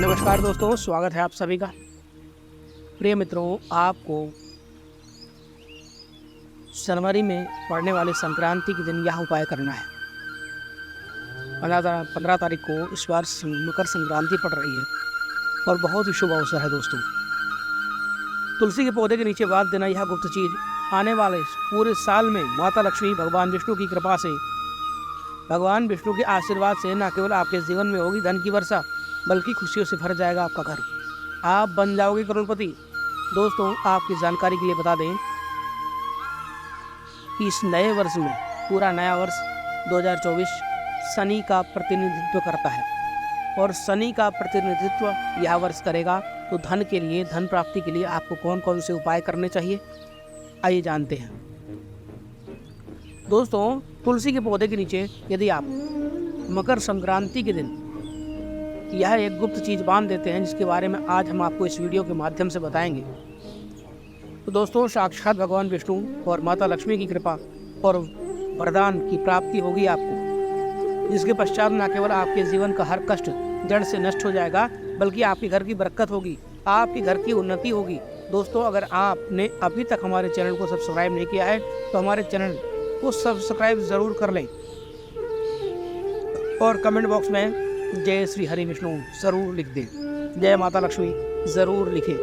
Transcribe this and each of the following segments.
नमस्कार दोस्तों, स्वागत है आप सभी का। प्रिय मित्रों, आपको जनवरी में पड़ने वाले संक्रांति के दिन यह उपाय करना है। 15 तारीख को इस बार मकर संक्रांति पड़ रही है और बहुत ही शुभ अवसर है दोस्तों। तुलसी के पौधे के नीचे बांध देना यह गुप्त चीज आने वाले पूरे साल में माता लक्ष्मी भगवान विष्णु की कृपा से, भगवान विष्णु के आशीर्वाद से न केवल आपके जीवन में होगी धन की वर्षा, बल्कि खुशियों से भर जाएगा आपका घर। आप बन जाओगे करोड़पति। दोस्तों, आपकी जानकारी के लिए बता दें कि इस नए वर्ष में पूरा नया वर्ष 2024 शनि का प्रतिनिधित्व करता है और शनि का प्रतिनिधित्व यह वर्ष करेगा। तो धन के लिए, धन प्राप्ति के लिए आपको कौन कौन से उपाय करने चाहिए, आइए जानते हैं। दोस्तों, तुलसी के पौधे के नीचे यदि आप मकर संक्रांति के दिन यह एक गुप्त चीज़ बांध देते हैं, जिसके बारे में आज हम आपको इस वीडियो के माध्यम से बताएंगे। तो दोस्तों, साक्षात भगवान विष्णु और माता लक्ष्मी की कृपा और वरदान की प्राप्ति होगी आपको, जिसके पश्चात न केवल आपके जीवन का हर कष्ट जड़ से नष्ट हो जाएगा, बल्कि आपके घर की बरकत होगी, आपके घर की उन्नति होगी। दोस्तों, अगर आपने अभी तक हमारे चैनल को सब्सक्राइब नहीं किया है तो हमारे चैनल को सब्सक्राइब ज़रूर कर लें और कमेंट बॉक्स में जय श्री हरि विष्णु ज़रूर लिख दें, जय माता लक्ष्मी ज़रूर लिखें।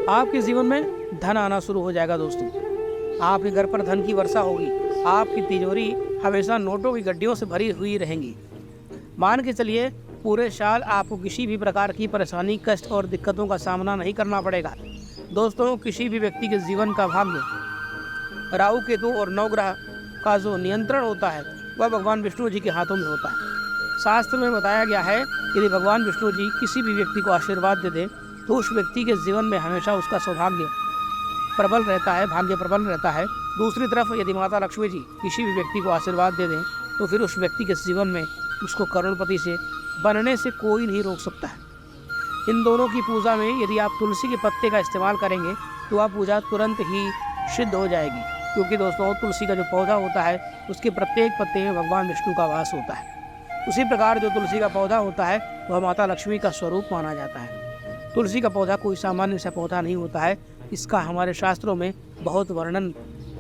आपके जीवन में धन आना शुरू हो जाएगा दोस्तों। आपके घर पर धन की वर्षा होगी। आपकी तिजोरी हमेशा नोटों की गड्डियों से भरी हुई रहेंगी। मान के चलिए, पूरे साल आपको किसी भी प्रकार की परेशानी, कष्ट और दिक्कतों का सामना नहीं करना पड़ेगा। दोस्तों, किसी भी व्यक्ति के जीवन का भाग्य राहु केतु और नवग्रह का जो नियंत्रण होता है वह भगवान विष्णु जी के हाथों में होता है। शास्त्र में बताया गया है, यदि भगवान विष्णु जी किसी भी व्यक्ति को आशीर्वाद दे दें तो उस व्यक्ति के जीवन में हमेशा उसका सौभाग्य प्रबल रहता है, भाग्य प्रबल रहता है। दूसरी तरफ यदि माता लक्ष्मी जी किसी भी व्यक्ति को आशीर्वाद दे दें तो फिर उस व्यक्ति के जीवन में उसको करोड़पति से बनने से कोई नहीं रोक सकता है। इन दोनों की पूजा में यदि आप तुलसी के पत्ते का इस्तेमाल करेंगे तो वह पूजा तुरंत ही सिद्ध हो जाएगी, क्योंकि दोस्तों, तुलसी का जो पौधा होता है उसके प्रत्येक पत्ते में भगवान विष्णु का वास होता है। उसी प्रकार जो तुलसी का पौधा होता है वह माता लक्ष्मी का स्वरूप माना जाता है। तुलसी का पौधा कोई सामान्य सा पौधा नहीं होता है, इसका हमारे शास्त्रों में बहुत वर्णन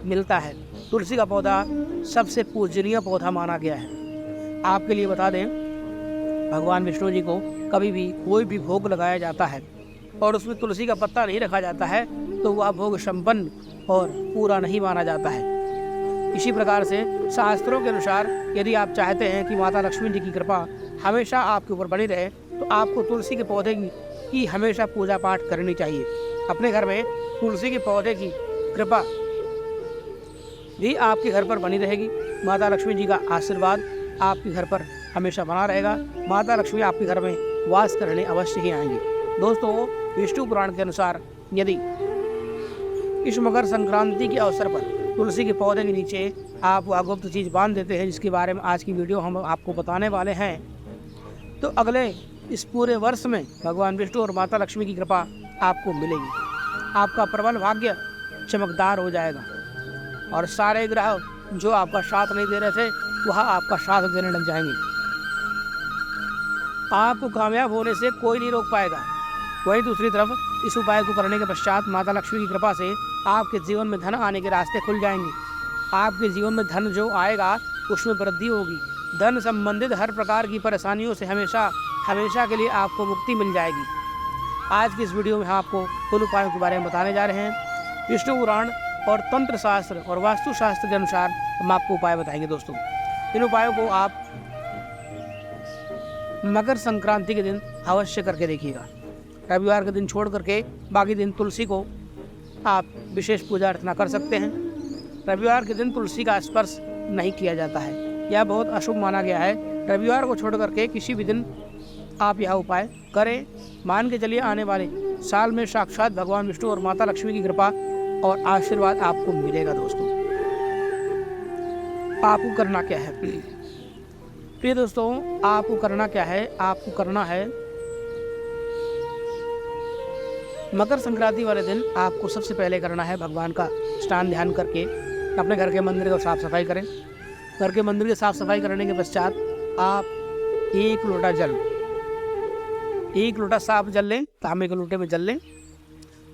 मिलता है। तुलसी का पौधा सबसे पूजनीय पौधा माना गया है। आपके लिए बता दें, भगवान विष्णु जी को कभी भी कोई भी भोग लगाया जाता है और उसमें तुलसी का पत्ता नहीं रखा जाता है तो वह भोग संपन्न और पूरा नहीं माना जाता है। इसी प्रकार से शास्त्रों के अनुसार यदि आप चाहते हैं कि माता लक्ष्मी जी की कृपा हमेशा आपके ऊपर बनी रहे तो आपको तुलसी के पौधे की हमेशा पूजा पाठ करनी चाहिए। अपने घर में तुलसी के पौधे की कृपा भी आपके घर पर बनी रहेगी। माता लक्ष्मी जी का आशीर्वाद आपके घर पर हमेशा बना रहेगा। माता लक्ष्मी आपके घर में वास करने अवश्य ही आएंगी। दोस्तों, विष्णु पुराण के अनुसार यदि इस मकर संक्रांति के अवसर पर तुलसी के पौधे के नीचे आप वह गुप्त चीज़ बांध देते हैं, जिसके बारे में आज की वीडियो हम आपको बताने वाले हैं, तो अगले इस पूरे वर्ष में भगवान विष्णु और माता लक्ष्मी की कृपा आपको मिलेगी। आपका प्रबल भाग्य चमकदार हो जाएगा और सारे ग्रह जो आपका साथ नहीं दे रहे थे वह आपका साथ देने लग जाएंगे। आपको कामयाब होने से कोई नहीं रोक पाएगा। वहीं दूसरी तरफ इस उपाय को करने के पश्चात माता लक्ष्मी की कृपा से आपके जीवन में धन आने के रास्ते खुल जाएंगे। आपके जीवन में धन जो आएगा उसमें वृद्धि होगी। धन संबंधित हर प्रकार की परेशानियों से हमेशा के लिए आपको मुक्ति मिल जाएगी। आज की इस वीडियो में हम आपको उन उपायों के बारे में बताने जा रहे हैं। विष्णु पुराण और तंत्र शास्त्र और वास्तु शास्त्र के अनुसार हम आपको उपाय बताएंगे। दोस्तों, इन उपायों को आप मकर संक्रांति के दिन अवश्य करके देखिएगा। रविवार के दिन छोड़ करके बाकी दिन तुलसी को आप विशेष पूजा अर्चना कर सकते हैं। रविवार के दिन तुलसी का स्पर्श नहीं किया जाता है, यह बहुत अशुभ माना गया है। रविवार को छोड़ करके किसी भी दिन आप यह उपाय करें। मान के चलिए, आने वाले साल में साक्षात भगवान विष्णु और माता लक्ष्मी की कृपा और आशीर्वाद आपको मिलेगा। दोस्तों, आपको करना क्या है? प्रिय दोस्तों, आपको करना क्या है? आपको करना है, मकर संक्रांति वाले दिन आपको सबसे पहले करना है भगवान का स्नान ध्यान करके अपने घर के मंदिर को साफ सफाई करें। घर के मंदिर की साफ सफाई करने के पश्चात आप 1 लोटा जल 1 लोटा साफ जल लें, तांबे के लोटे में जल लें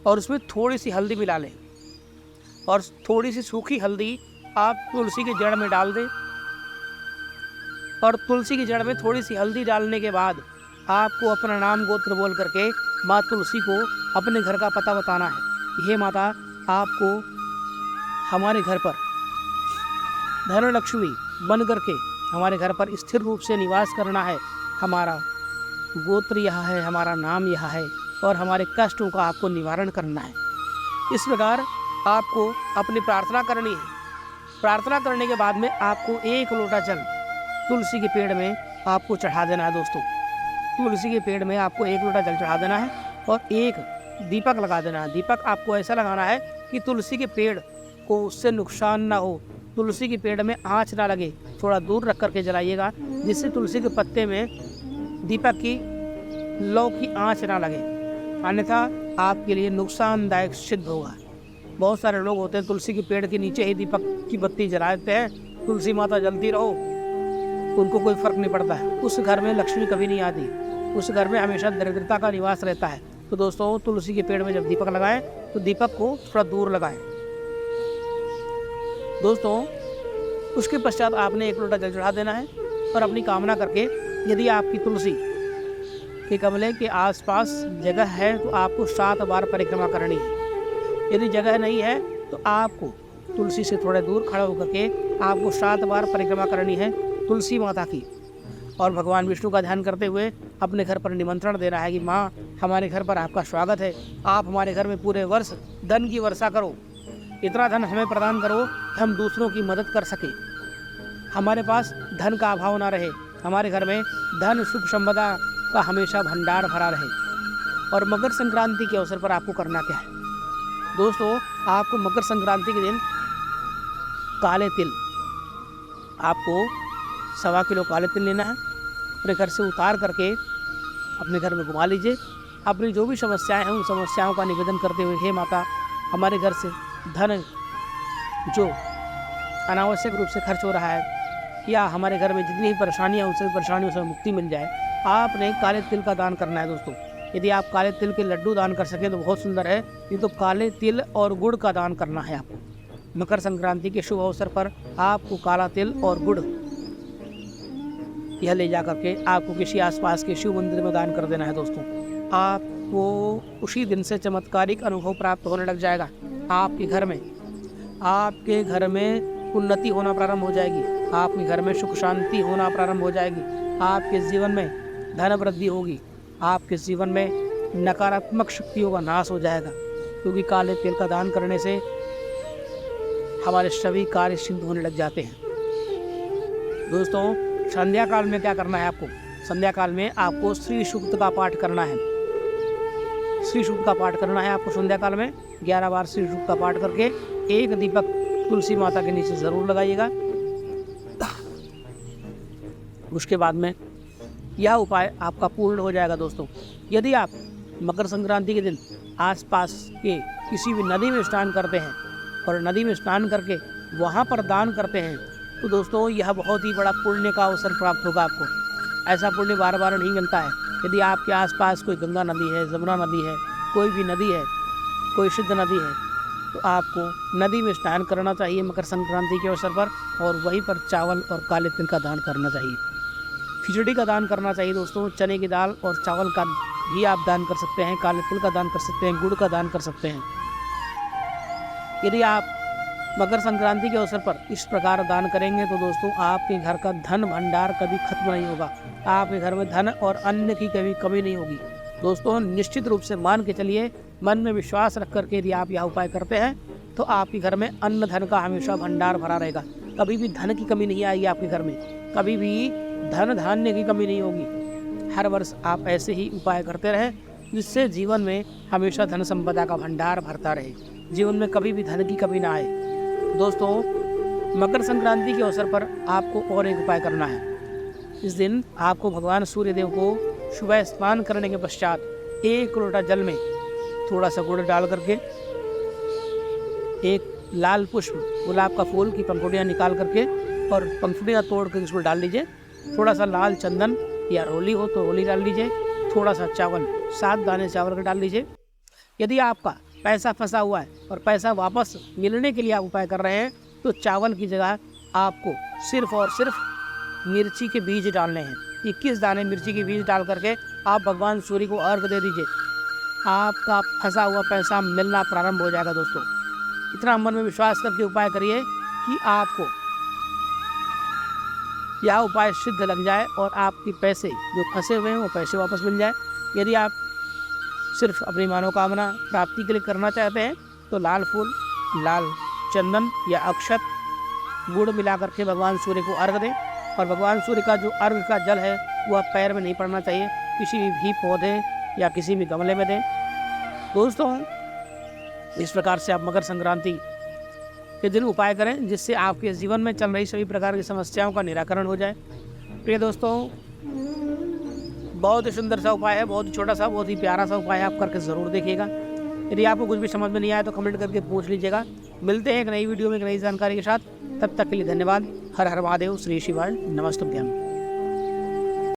और उसमें थोड़ी सी हल्दी मिला लें और थोड़ी सी सूखी हल्दी आप तुलसी की जड़ में डाल दें। और तुलसी की जड़ में थोड़ी सी हल्दी डालने के बाद आपको अपना नाम गोत्र बोल करके माँ तुलसी को अपने घर का पता बताना है। हे माता, आपको हमारे घर पर धन लक्ष्मी बन करके हमारे घर पर स्थिर रूप से निवास करना है। हमारा गोत्र यह है, हमारा नाम यह है और हमारे कष्टों का आपको निवारण करना है। इस प्रकार आपको अपनी प्रार्थना करनी है। प्रार्थना करने के बाद में आपको 1 लोटा जल तुलसी के पेड़ में आपको चढ़ा देना है। दोस्तों, तुलसी के पेड़ में आपको 1 लोटा जल चढ़ा देना है और 1 दीपक लगा देना है। दीपक आपको ऐसा लगाना है कि तुलसी के पेड़ को उससे नुकसान ना हो, तुलसी के पेड़ में आँच ना लगे, थोड़ा दूर रख करके जलाइएगा जिससे तुलसी के पत्ते में दीपक की लौ की आँच ना लगे, अन्यथा आपके लिए नुकसानदायक सिद्ध होगा। बहुत सारे लोग होते हैं तुलसी के पेड़ के नीचे ही दीपक की बत्ती जलाते हैं, तुलसी माता जलती रहो, उनको कोई फर्क नहीं पड़ता है। उस घर में लक्ष्मी कभी नहीं आती, उस घर में हमेशा दरिद्रता का निवास रहता है। तो दोस्तों, तुलसी के पेड़ में जब दीपक लगाएं तो दीपक को थोड़ा दूर लगाएं। दोस्तों, उसके पश्चात आपने 1 लोटा जल चढ़ा देना है और अपनी कामना करके, यदि आपकी तुलसी के गमले के आसपास जगह है तो आपको 7 बार परिक्रमा करनी है। यदि जगह नहीं है तो आपको तुलसी से थोड़े दूर खड़ा होकर के आपको 7 बार परिक्रमा करनी है तुलसी माता की। और भगवान विष्णु का ध्यान करते हुए अपने घर पर निमंत्रण देना है कि माँ, हमारे घर पर आपका स्वागत है, आप हमारे घर में पूरे वर्ष धन की वर्षा करो, इतना धन हमें प्रदान करो कि हम दूसरों की मदद कर सकें, हमारे पास धन का अभाव ना रहे, हमारे घर में धन सुख संपदा का हमेशा भंडार भरा रहे। और मकर संक्रांति के अवसर पर आपको करना क्या है दोस्तों, आपको मकर संक्रांति के दिन काले तिल, आपको 1.25 किलो काले तिल लेना है, अपने घर से उतार करके अपने घर में घुमा लीजिए। अपनी जो भी समस्याएं हैं उन समस्याओं का निवेदन करते हुए, हे माता, हमारे घर से धन जो अनावश्यक रूप से खर्च हो रहा है या हमारे घर में जितनी भी परेशानियाँ, उनसे परेशानियों से मुक्ति मिल जाए, आपने काले तिल का दान करना है। दोस्तों, यदि आप काले तिल के लड्डू दान कर सकें तो बहुत सुंदर है, ये तो काले तिल और गुड़ का दान करना है आपको। मकर संक्रांति के शुभ अवसर पर आपको काला तिल और गुड़ यह ले जा करके आपको किसी आसपास के शिव मंदिर में दान कर देना है। दोस्तों, आपको उसी दिन से चमत्कारिक अनुभव प्राप्त होने लग जाएगा। आपके घर में उन्नति होना प्रारंभ हो जाएगी, आपके घर में सुख शांति होना प्रारंभ हो जाएगी, आपके जीवन में धन वृद्धि होगी, आपके जीवन में नकारात्मक शक्तियों का नाश हो जाएगा, क्योंकि काले तिल का दान करने से हमारे सभी कार्य सिद्ध होने लग जाते हैं। दोस्तों, संध्या काल में क्या करना है आपको? संध्या काल में आपको श्री सूक्त का पाठ करना है। श्री सूक्त का पाठ करना है आपको संध्या काल में 11 बार श्री सूक्त का पाठ करके 1 दीपक तुलसी माता के नीचे ज़रूर लगाइएगा। उसके बाद में यह उपाय आपका पूर्ण हो जाएगा। दोस्तों, यदि आप मकर संक्रांति के दिन आसपास के किसी भी नदी में स्नान करते हैं और नदी में स्नान करके वहाँ पर दान करते हैं तो दोस्तों, यह बहुत ही बड़ा पुण्य का अवसर प्राप्त होगा आपको। ऐसा पुण्य बार बार नहीं मिलता है। यदि आपके आसपास कोई गंगा नदी है, जमुना नदी है, कोई भी नदी है, कोई शुद्ध नदी है, तो आपको नदी में स्नान करना चाहिए मकर संक्रांति के अवसर पर, और वहीं पर चावल और काले तिल का दान करना चाहिए। खिचड़ी का दान करना चाहिए। दोस्तों, चने की दाल और चावल का भी आप दान कर सकते हैं, काले तिल का दान कर सकते हैं, गुड़ का दान कर सकते हैं। यदि आप मकर संक्रांति के अवसर पर इस प्रकार दान करेंगे तो दोस्तों, आपके घर का धन भंडार कभी खत्म नहीं होगा, आपके घर में धन और अन्न की कभी कमी नहीं होगी। दोस्तों, निश्चित रूप से मान के चलिए, मन में विश्वास रख करके यदि आप यह उपाय करते हैं तो आपके घर में अन्न धन का हमेशा भंडार भरा रहेगा। कभी भी धन की कमी नहीं आएगी आपके घर में, कभी भी धन धान्य की कमी नहीं होगी। हर वर्ष आप ऐसे ही उपाय करते रहें जिससे जीवन में हमेशा धन संपदा का भंडार भरता रहे, जीवन में कभी भी धन की कमी ना आए। दोस्तों, मकर संक्रांति के अवसर पर आपको और एक उपाय करना है। इस दिन आपको भगवान सूर्यदेव को सुबह स्नान करने के पश्चात 1 लोटा जल में थोड़ा सा गुड़ डाल करके, एक लाल पुष्प गुलाब का फूल की पंखुड़ियाँ निकाल करके और पंखुड़ियाँ तोड़ कर उसमें डाल लीजिए। थोड़ा सा लाल चंदन या रोली हो तो रोली डाल लीजिए, थोड़ा सा चावल, 7 दाने चावल का डाल दीजिए। यदि आपका पैसा फंसा हुआ है और पैसा वापस मिलने के लिए आप उपाय कर रहे हैं तो चावल की जगह आपको सिर्फ और सिर्फ मिर्ची के बीज डालने हैं। 21 दाने मिर्ची के बीज डाल करके आप भगवान सूर्य को अर्घ दे दीजिए। आपका फंसा हुआ पैसा मिलना प्रारंभ हो जाएगा दोस्तों। इतना मन में विश्वास करके उपाय करिए कि आपको यह उपाय सिद्ध लग जाए और आपके पैसे जो फंसे हुए हैं वो पैसे वापस मिल जाए। यदि आप सिर्फ अपनी मनोकामना प्राप्ति के लिए करना चाहते हैं तो लाल फूल, लाल चंदन या अक्षत, गुड़ मिला करके भगवान सूर्य को अर्घ दें। और भगवान सूर्य का जो अर्घ का जल है वह पैर में नहीं पड़ना चाहिए, किसी भी पौधे या किसी भी गमले में दें। दोस्तों, इस प्रकार से आप मकर संक्रांति के दिन उपाय करें जिससे आपके जीवन में चल रही सभी प्रकार की समस्याओं का निराकरण हो जाए। प्रिय दोस्तों, बहुत ही सुंदर सा उपाय है, बहुत ही छोटा सा, बहुत ही प्यारा सा उपाय, आप करके ज़रूर देखिएगा। यदि आपको कुछ भी समझ में नहीं आया तो कमेंट करके पूछ लीजिएगा। मिलते हैं एक नई वीडियो में एक नई जानकारी के साथ, तब तक के लिए धन्यवाद। हर हर महादेव, श्री शिवाय, नमस्तुभ्यम।